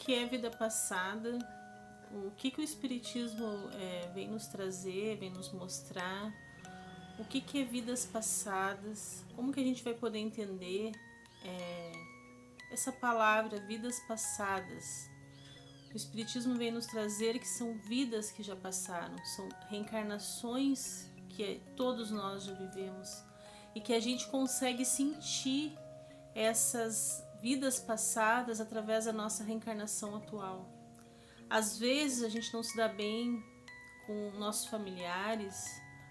que é vida passada, o que o Espiritismo vem nos trazer, vem nos mostrar, o que é vidas passadas, como que a gente vai poder entender essa palavra, vidas passadas. O Espiritismo vem nos trazer que são vidas que já passaram, são reencarnações que todos nós já vivemos e que a gente consegue sentir essas vidas passadas através da nossa reencarnação atual. Às vezes a gente não se dá bem com nossos familiares,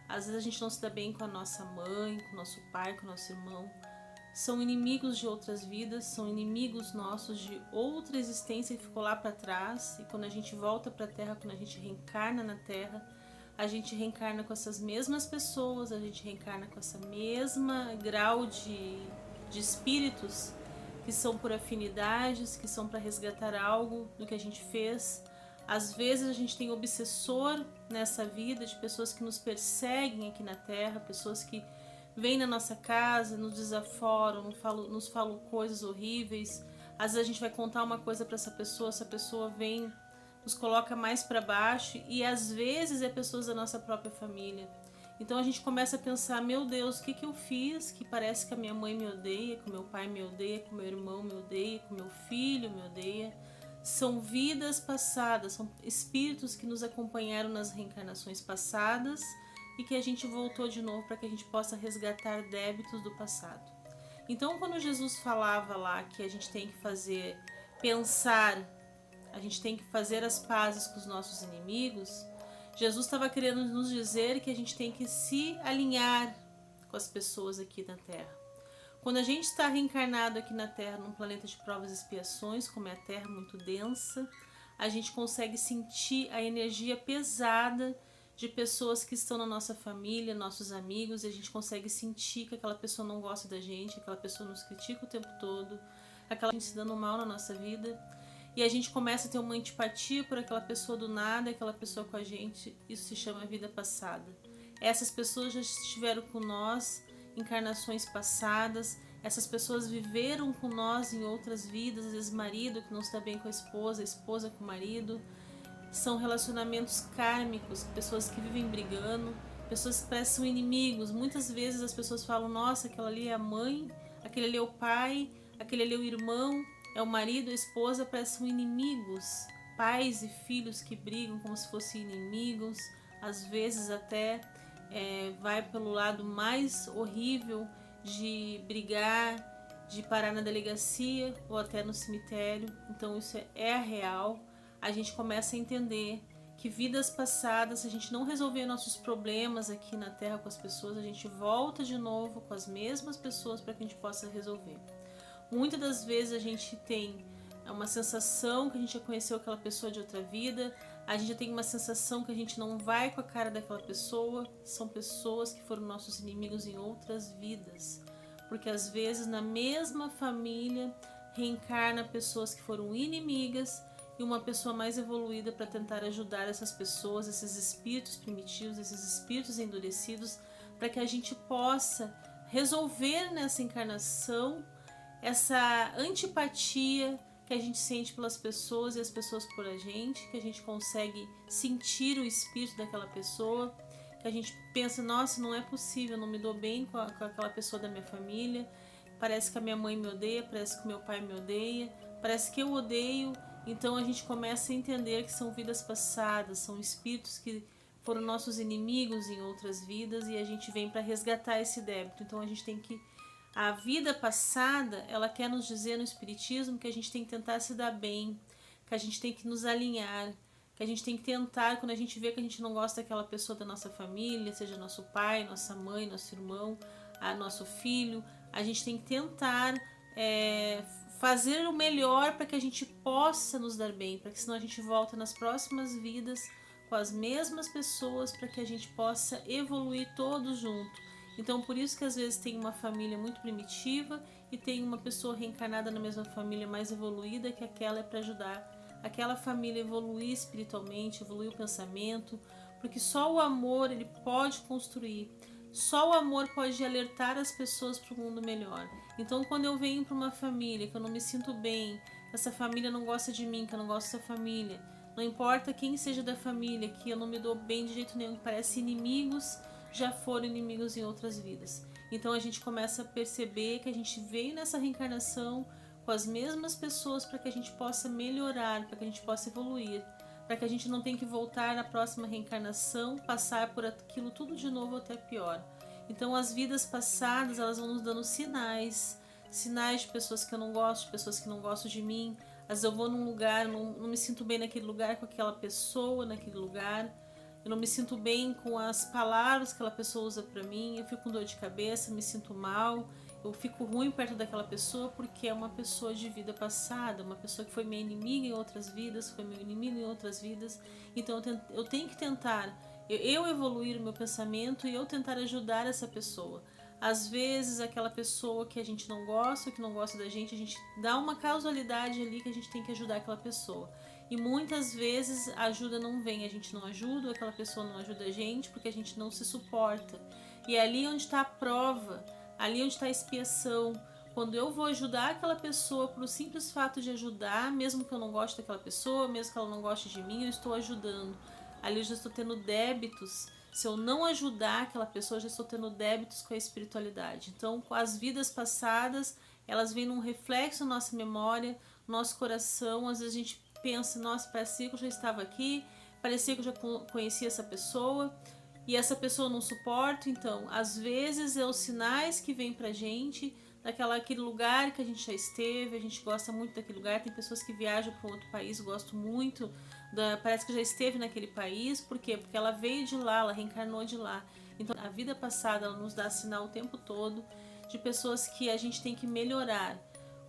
às vezes a gente não se dá bem com a nossa mãe, com o nosso pai, com o nosso irmão. São inimigos de outras vidas, são inimigos nossos de outra existência que ficou lá para trás. E quando a gente volta para a Terra, quando a gente reencarna na Terra, a gente reencarna com essas mesmas pessoas, a gente reencarna com essa mesma grau de espíritos que são por afinidades, que são para resgatar algo do que a gente fez. Às vezes a gente tem obsessor nessa vida de pessoas que nos perseguem aqui na Terra, pessoas que vêm na nossa casa, nos desaforam, nos falam coisas horríveis. Às vezes a gente vai contar uma coisa para essa pessoa vem, nos coloca mais para baixo, e às vezes é pessoas da nossa própria família. Então a gente começa a pensar, meu Deus, o que eu fiz que parece que a minha mãe me odeia, que o meu pai me odeia, que o meu irmão me odeia, que o meu filho me odeia. São vidas passadas, são espíritos que nos acompanharam nas reencarnações passadas e que a gente voltou de novo para que a gente possa resgatar débitos do passado. Então quando Jesus falava lá que a gente tem que pensar, a gente tem que fazer as pazes com os nossos inimigos, Jesus estava querendo nos dizer que a gente tem que se alinhar com as pessoas aqui na Terra. Quando a gente está reencarnado aqui na Terra, num planeta de provas e expiações, como é a Terra muito densa, a gente consegue sentir a energia pesada de pessoas que estão na nossa família, nossos amigos, e a gente consegue sentir que aquela pessoa não gosta da gente, aquela pessoa nos critica o tempo todo, aquela gente se dando mal na nossa vida. E a gente começa a ter uma antipatia por aquela pessoa do nada, aquela pessoa com a gente. Isso se chama vida passada. Essas pessoas já estiveram com nós em encarnações passadas. Essas pessoas viveram com nós em outras vidas. Às vezes marido que não está bem com a esposa com o marido. São relacionamentos kármicos, pessoas que vivem brigando, pessoas que parecem inimigos. Muitas vezes as pessoas falam, nossa, aquela ali é a mãe, aquele ali é o pai, aquele ali é o irmão. É o marido, a esposa, parecem inimigos, pais e filhos que brigam como se fossem inimigos, às vezes até vai pelo lado mais horrível de brigar, de parar na delegacia ou até no cemitério. Então isso é real. A gente começa a entender que vidas passadas, se a gente não resolver nossos problemas aqui na Terra com as pessoas, a gente volta de novo com as mesmas pessoas para que a gente possa resolver. Muitas das vezes a gente tem uma sensação que a gente já conheceu aquela pessoa de outra vida, a gente já tem uma sensação que a gente não vai com a cara daquela pessoa, são pessoas que foram nossos inimigos em outras vidas, porque às vezes na mesma família reencarna pessoas que foram inimigas e uma pessoa mais evoluída para tentar ajudar essas pessoas, esses espíritos primitivos, esses espíritos endurecidos, para que a gente possa resolver nessa encarnação essa antipatia que a gente sente pelas pessoas e as pessoas por a gente, que a gente consegue sentir o espírito daquela pessoa, que a gente pensa, nossa, não é possível, eu não me dou bem com aquela pessoa da minha família, parece que a minha mãe me odeia, parece que o meu pai me odeia, parece que eu odeio. Então a gente começa a entender que são vidas passadas, são espíritos que foram nossos inimigos em outras vidas e a gente vem para resgatar esse débito. Então a gente tem que a vida passada, ela quer nos dizer no Espiritismo que a gente tem que tentar se dar bem, que a gente tem que nos alinhar, que a gente tem que tentar, quando a gente vê que a gente não gosta daquela pessoa da nossa família, seja nosso pai, nossa mãe, nosso irmão, nosso filho, a gente tem que tentar fazer o melhor para que a gente possa nos dar bem, para que senão a gente volta nas próximas vidas com as mesmas pessoas, para que a gente possa evoluir todos juntos. Então por isso que às vezes tem uma família muito primitiva e tem uma pessoa reencarnada na mesma família mais evoluída, que aquela é para ajudar aquela família a evoluir espiritualmente, evoluir o pensamento, porque só o amor ele pode construir, só o amor pode alertar as pessoas para um mundo melhor. Então quando eu venho para uma família que eu não me sinto bem, essa família não gosta de mim, que eu não gosto dessa família. Não importa quem seja da família, que eu não me dou bem de jeito nenhum, que parece inimigos, já foram inimigos em outras vidas. Então a gente começa a perceber que a gente veio nessa reencarnação com as mesmas pessoas para que a gente possa melhorar, para que a gente possa evoluir, para que a gente não tenha que voltar na próxima reencarnação, passar por aquilo tudo de novo até pior. Então as vidas passadas, elas vão nos dando sinais de pessoas que eu não gosto, de pessoas que não gostam de mim. Às vezes eu vou num lugar, não me sinto bem naquele lugar com aquela pessoa, naquele lugar. Eu não me sinto bem com as palavras que aquela pessoa usa pra mim. Eu fico com dor de cabeça, me sinto mal. Eu fico ruim perto daquela pessoa porque é uma pessoa de vida passada, uma pessoa que foi minha inimiga em outras vidas, foi meu inimigo em outras vidas. Então eu tenho que tentar eu evoluir o meu pensamento e eu tentar ajudar essa pessoa. Às vezes aquela pessoa que a gente não gosta, que não gosta da gente, a gente dá uma causalidade ali que a gente tem que ajudar aquela pessoa. E muitas vezes a ajuda não vem, a gente não ajuda, aquela pessoa não ajuda a gente porque a gente não se suporta. E é ali onde está a prova, ali onde está a expiação. Quando eu vou ajudar aquela pessoa por o simples fato de ajudar, mesmo que eu não goste daquela pessoa, mesmo que ela não goste de mim, eu estou ajudando. Ali eu já estou tendo débitos. Se eu não ajudar aquela pessoa, eu já estou tendo débitos com a espiritualidade. Então, com as vidas passadas, elas vêm num reflexo na nossa memória, no nosso coração. Às vezes a gente pensa, nossa, parecia que eu já estava aqui, parecia que eu já conhecia essa pessoa, e essa pessoa não suporta. Então, às vezes é os sinais que vêm pra gente aquele lugar que a gente já esteve, a gente gosta muito daquele lugar. Tem pessoas que viajam para um outro país, gosto muito, parece que já esteve naquele país. Por quê? Porque ela veio de lá, ela reencarnou de lá. Então a vida passada, ela nos dá sinal o tempo todo de pessoas que a gente tem que melhorar.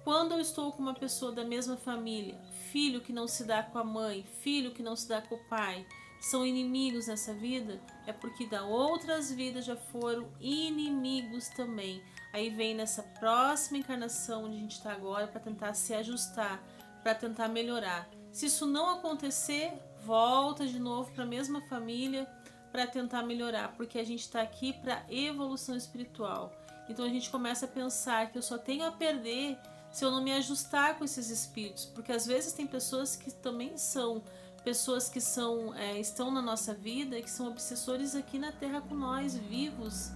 Quando eu estou com uma pessoa da mesma família, filho que não se dá com a mãe, filho que não se dá com o pai, são inimigos nessa vida, é porque da outras vidas já foram inimigos também. Aí vem nessa próxima encarnação onde a gente está agora para tentar se ajustar, para tentar melhorar. Se isso não acontecer, volta de novo para a mesma família para tentar melhorar, porque a gente está aqui para evolução espiritual. Então a gente começa a pensar que eu só tenho a perder se eu não me ajustar com esses espíritos, porque às vezes tem pessoas que também são pessoas que estão na nossa vida e que são obsessores aqui na Terra com nós, vivos,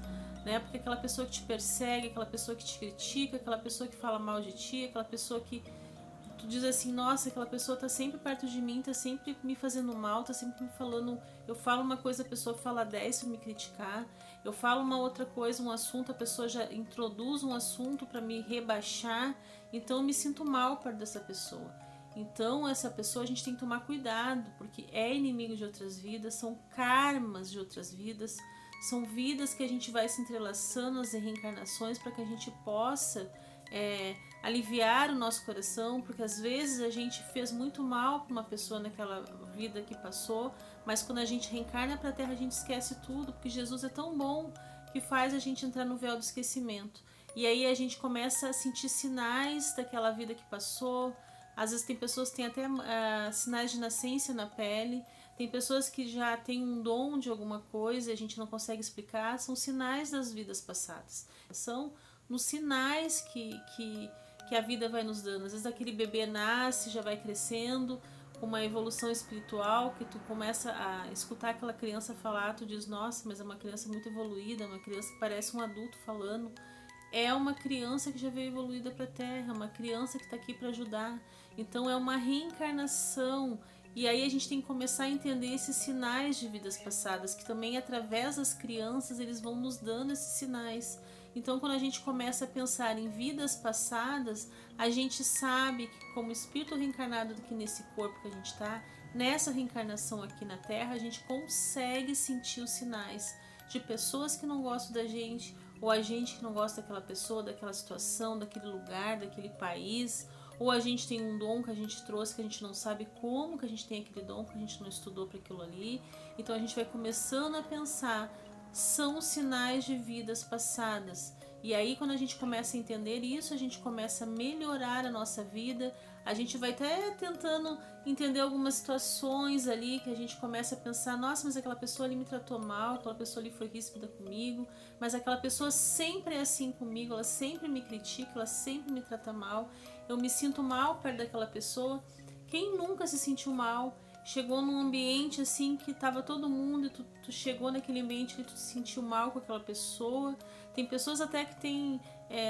né? Porque aquela pessoa que te persegue, aquela pessoa que te critica, aquela pessoa que fala mal de ti, aquela pessoa que tu diz assim, nossa, aquela pessoa tá sempre perto de mim, tá sempre me fazendo mal, tá sempre me falando, eu falo uma coisa, a pessoa fala 10 pra me criticar, eu falo uma outra coisa, um assunto, a pessoa já introduz um assunto para me rebaixar, então eu me sinto mal perto dessa pessoa. Então essa pessoa a gente tem que tomar cuidado, porque é inimigo de outras vidas, são karmas de outras vidas, são vidas que a gente vai se entrelaçando as reencarnações para que a gente possa aliviar o nosso coração, porque às vezes a gente fez muito mal para uma pessoa naquela vida que passou, mas quando a gente reencarna para a Terra a gente esquece tudo, porque Jesus é tão bom que faz a gente entrar no véu do esquecimento. E aí a gente começa a sentir sinais daquela vida que passou. Às vezes tem pessoas que têm até sinais de nascença na pele, tem pessoas que já têm um dom de alguma coisa e a gente não consegue explicar, são sinais das vidas passadas. São nos sinais que a vida vai nos dando. Às vezes aquele bebê nasce, já vai crescendo, com uma evolução espiritual, que tu começa a escutar aquela criança falar, tu diz, nossa, mas é uma criança muito evoluída, uma criança que parece um adulto falando. É uma criança que já veio evoluída para a Terra, uma criança que está aqui para ajudar. Então é uma reencarnação. E aí a gente tem que começar a entender esses sinais de vidas passadas, que também através das crianças eles vão nos dando esses sinais. Então quando a gente começa a pensar em vidas passadas, a gente sabe que como espírito reencarnado aqui nesse corpo que a gente está, nessa reencarnação aqui na Terra, a gente consegue sentir os sinais de pessoas que não gostam da gente, ou a gente que não gosta daquela pessoa, daquela situação, daquele lugar, daquele país, ou a gente tem um dom que a gente trouxe que a gente não sabe como que a gente tem aquele dom, que a gente não estudou para aquilo ali. Então a gente vai começando a pensar, são sinais de vidas passadas. E aí quando a gente começa a entender isso, a gente começa a melhorar a nossa vida. A gente vai até tentando entender algumas situações ali que a gente começa a pensar, nossa, mas aquela pessoa ali me tratou mal, aquela pessoa ali foi ríspida comigo, mas aquela pessoa sempre é assim comigo, ela sempre me critica, ela sempre me trata mal. eu me sinto mal perto daquela pessoa. Quem nunca se sentiu mal? Chegou num ambiente assim que tava todo mundo e tu chegou naquele ambiente que tu se sentiu mal com aquela pessoa. Tem pessoas até que têm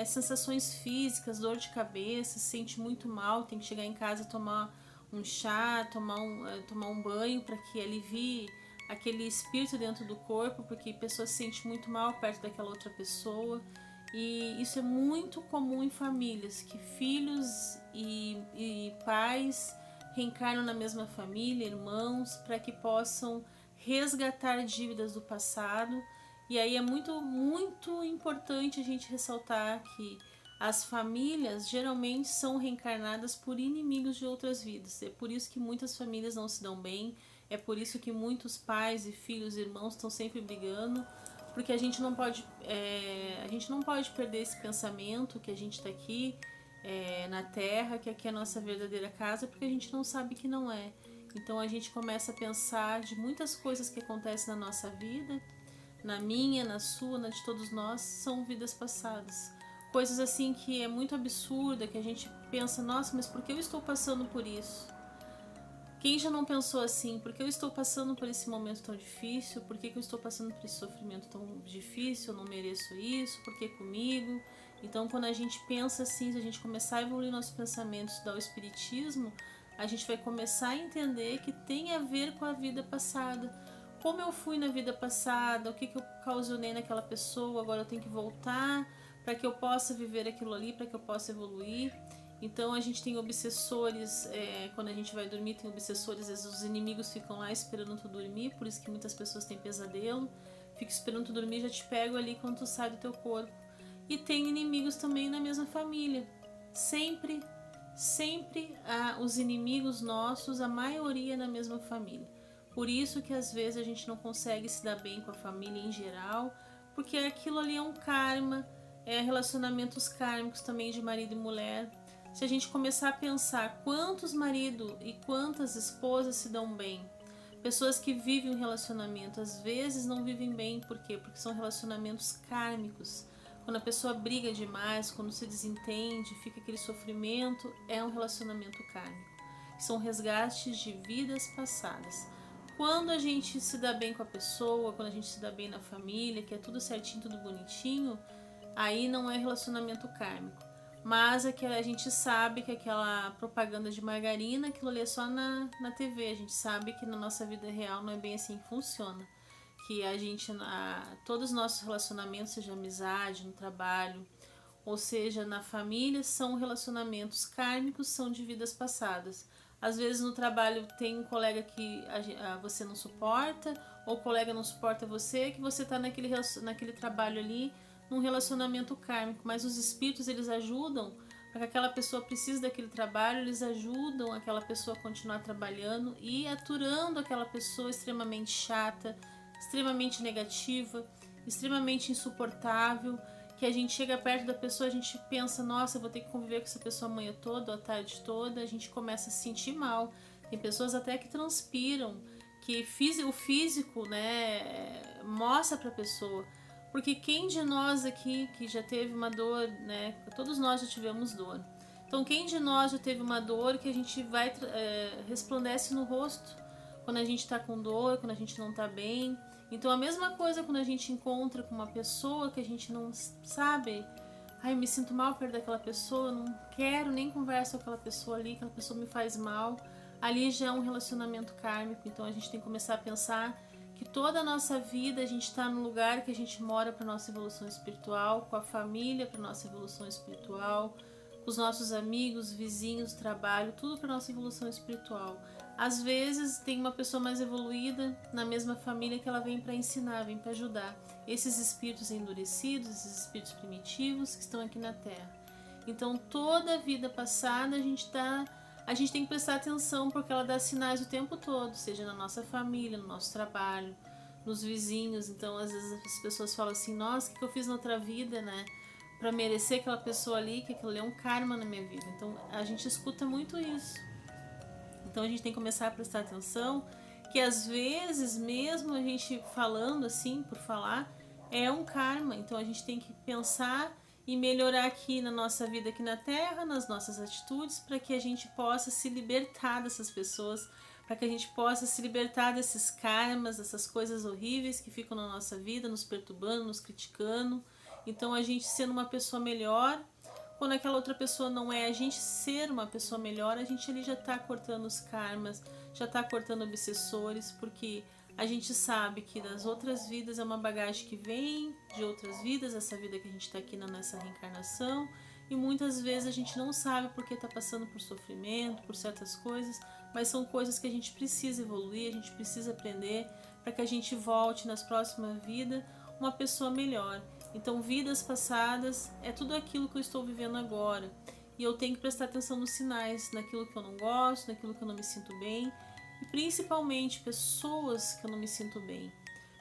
sensações físicas, dor de cabeça, se sente muito mal, tem que chegar em casa e tomar um chá, tomar um banho para que alivie aquele espírito dentro do corpo, porque a pessoa se sente muito mal perto daquela outra pessoa. E isso é muito comum em famílias, que filhos e pais reencarnam na mesma família, irmãos, para que possam resgatar dívidas do passado. E aí é muito importante a gente ressaltar que as famílias geralmente são reencarnadas por inimigos de outras vidas. É por isso que muitas famílias não se dão bem, é por isso que muitos pais e filhos e irmãos estão sempre brigando, porque a gente não pode perder esse pensamento que a gente está aqui na Terra, que aqui é a nossa verdadeira casa, porque a gente não sabe que não é. Então a gente começa a pensar de muitas coisas que acontecem na nossa vida, na minha, na sua, na de todos nós, são vidas passadas. Coisas assim que é muito absurda, que a gente pensa, nossa, mas por que eu estou passando por isso? Quem já não pensou assim, por que eu estou passando por esse momento tão difícil? Por que eu estou passando por esse sofrimento tão difícil? Eu não mereço isso? Por que comigo? Então, quando a gente pensa assim, se a gente começar a evoluir nossos pensamentos, estudar o Espiritismo, a gente vai começar a entender que tem a ver com a vida passada. Como eu fui na vida passada, o que eu causei naquela pessoa, agora eu tenho que voltar para que eu possa viver aquilo ali, para que eu possa evoluir. Então a gente tem obsessores, quando a gente vai dormir tem obsessores, às vezes os inimigos ficam lá esperando tu dormir, por isso que muitas pessoas têm pesadelo, fica esperando tu dormir, já te pego ali quando tu sai do teu corpo. E tem inimigos também na mesma família, sempre os inimigos nossos, a maioria na mesma família. Por isso que às vezes a gente não consegue se dar bem com a família em geral, porque aquilo ali é um karma, relacionamentos kármicos também de marido e mulher. Se a gente começar a pensar quantos maridos e quantas esposas se dão bem, pessoas que vivem um relacionamento, às vezes não vivem bem, por quê? Porque são relacionamentos kármicos. Quando a pessoa briga demais, quando se desentende, fica aquele sofrimento, é um relacionamento kármico. São resgates de vidas passadas. Quando a gente se dá bem com a pessoa, quando a gente se dá bem na família, que é tudo certinho, tudo bonitinho, aí não é relacionamento kármico. Mas é que a gente sabe que aquela propaganda de margarina, aquilo ali é só na TV. A gente sabe que na nossa vida real não é bem assim que funciona. Que a gente, todos os nossos relacionamentos, seja amizade, no trabalho, ou seja, na família, são relacionamentos kármicos, são de vidas passadas. Às vezes no trabalho tem um colega que você não suporta, ou o colega não suporta você, que você está naquele trabalho ali, num relacionamento kármico, mas os espíritos eles ajudam para que aquela pessoa precise daquele trabalho, eles ajudam aquela pessoa a continuar trabalhando e aturando aquela pessoa extremamente chata, extremamente negativa, extremamente insuportável, que a gente chega perto da pessoa, a gente pensa, nossa, eu vou ter que conviver com essa pessoa a manhã toda, ou a tarde toda, a gente começa a se sentir mal. Tem pessoas até que transpiram, que o físico, né, mostra para a pessoa. Porque quem de nós aqui que já teve uma dor, né? Todos nós já tivemos dor. Então quem de nós já teve uma dor que a gente vai resplandece no rosto quando a gente está com dor, quando a gente não está bem. Então a mesma coisa quando a gente encontra com uma pessoa que a gente não sabe, ai, eu me sinto mal perto daquela pessoa, não quero nem conversar com aquela pessoa ali, aquela pessoa me faz mal. Ali já é um relacionamento kármico, então a gente tem que começar a pensar que toda a nossa vida a gente está no lugar que a gente mora para nossa evolução espiritual, com a família para nossa evolução espiritual, com os nossos amigos, vizinhos, trabalho, tudo para nossa evolução espiritual. Às vezes tem uma pessoa mais evoluída na mesma família que ela vem para ensinar, vem para ajudar esses espíritos endurecidos, esses espíritos primitivos que estão aqui na Terra. Então toda a vida passada a gente tem que prestar atenção porque ela dá sinais o tempo todo, seja na nossa família, no nosso trabalho, nos vizinhos. Então às vezes as pessoas falam assim, nossa, o que eu fiz na outra vida, né? Para merecer aquela pessoa ali, que aquilo ali é um karma na minha vida. Então a gente escuta muito isso. Então a gente tem que começar a prestar atenção que às vezes mesmo a gente falando assim, por falar, é um karma. Então a gente tem que pensar e melhorar aqui na nossa vida aqui na Terra, nas nossas atitudes, para que a gente possa se libertar dessas pessoas, para que a gente possa se libertar desses karmas, dessas coisas horríveis que ficam na nossa vida, nos perturbando, nos criticando. Então a gente sendo uma pessoa melhor, quando aquela outra pessoa não é, a gente ser uma pessoa melhor, a gente ali já está cortando os karmas, já está cortando obsessores, porque a gente sabe que das outras vidas é uma bagagem que vem de outras vidas, essa vida que a gente está aqui nessa reencarnação, e muitas vezes a gente não sabe porque está passando por sofrimento, por certas coisas, mas são coisas que a gente precisa evoluir, a gente precisa aprender para que a gente volte nas próximas vidas uma pessoa melhor. Então, vidas passadas é tudo aquilo que eu estou vivendo agora. E eu tenho que prestar atenção nos sinais, naquilo que eu não gosto, naquilo que eu não me sinto bem. E principalmente pessoas que eu não me sinto bem.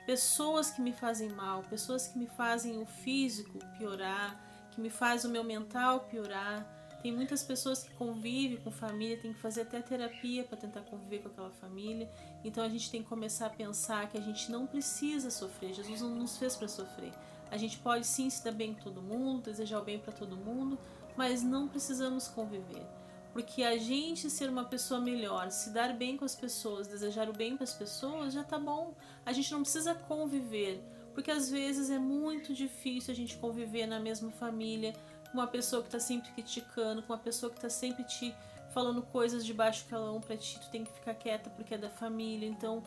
Pessoas que me fazem mal, pessoas que me fazem o físico piorar, que me faz o meu mental piorar. Tem muitas pessoas que convivem com família, tem que fazer até terapia para tentar conviver com aquela família. Então a gente tem que começar a pensar que a gente não precisa sofrer. Jesus não nos fez para sofrer. A gente pode sim se dar bem com todo mundo, desejar o bem para todo mundo, mas não precisamos conviver. Porque a gente ser uma pessoa melhor, se dar bem com as pessoas, desejar o bem para as pessoas, já tá bom. A gente não precisa conviver, porque às vezes é muito difícil a gente conviver na mesma família, com uma pessoa que está sempre criticando, com uma pessoa que está sempre te falando coisas de baixo calão para ti, tu tem que ficar quieta porque é da família. Então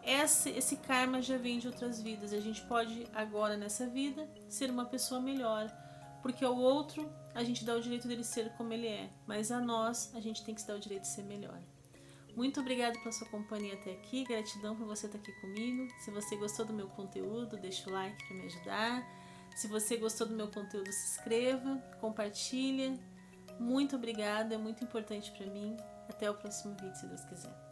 esse karma já vem de outras vidas e a gente pode agora nessa vida ser uma pessoa melhor, porque ao outro a gente dá o direito dele ser como ele é, mas a nós a gente tem que se dar o direito de ser melhor. Muito obrigada pela sua companhia até aqui, gratidão por você estar aqui comigo. Se você gostou do meu conteúdo, deixa o like para me ajudar. Se você gostou do meu conteúdo, se inscreva, compartilha. Muito obrigada, é muito importante para mim. Até o próximo vídeo, se Deus quiser.